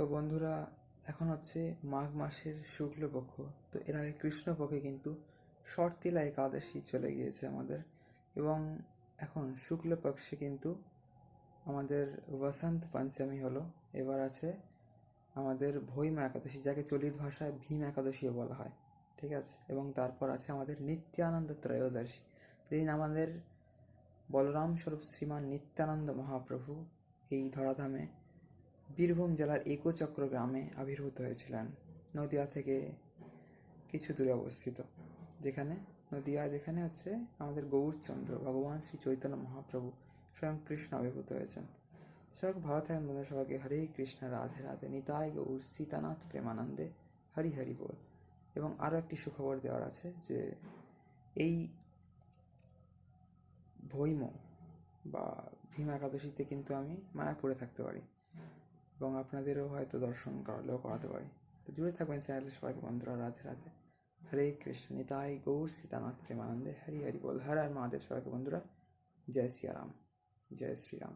তো বন্ধুরা, এখন হচ্ছে মাঘ মাসের শুক্লপক্ষ। তো এর আগে কৃষ্ণপক্ষে কিন্তু শর্তিলা একাদশী চলে গিয়েছে আমাদের, এবং এখন শুক্লপক্ষে কিন্তু আমাদের বসন্ত পঞ্চমী হলো। এবার আছে আমাদের ভৈমা একাদশী, যাকে চলিত ভাষায় ভীম একাদশীও বলা হয়, ঠিক আছে। এবং তারপর আছে আমাদের নিত্যানন্দ ত্রয়োদশী, যেদিন আমাদের বলরাম স্বরূপ শ্রীমান নিত্যানন্দ মহাপ্রভু এই ধরাধামে বীরভূম জেলার একচক্র গ্রামে আবির্ভূত হয়েছিলেন, নদিয়া থেকে কিছু দূরে অবস্থিত। যেখানে হচ্ছে আমাদের গৌরচন্দ্র ভগবান শ্রী চৈতন্য মহাপ্রভু স্বয়ং কৃষ্ণ আবির্ভূত হয়েছেন। সবাই ভালো থাকেন বন্ধুরা, সবাইকে হরে কৃষ্ণ, রাধে রাধে, নিতাই গৌর সীতানাথ প্রেমানন্দে, হরি হরি বল। এবং আরও একটি সুখবর দেওয়ার আছে যে এই ভৈম বা ভীম একাদশীতে কিন্তু আমি মায়াপুরে থাকতে পারি, এবং আপনাদেরও হয়তো দর্শন করাতে পারি। তো জুড়ে থাকবেন চ্যানেলে। সবাইকে বন্ধুরা রাধে রাধে, হরে কৃষ্ণ, নিতাই গৌর সীতানাথ প্রেমানন্দে, হরি হরি বল, হর হর মহাদেব। সবাইকে বন্ধুরা জয় শ্রীরাম, জয় শ্রীরাম।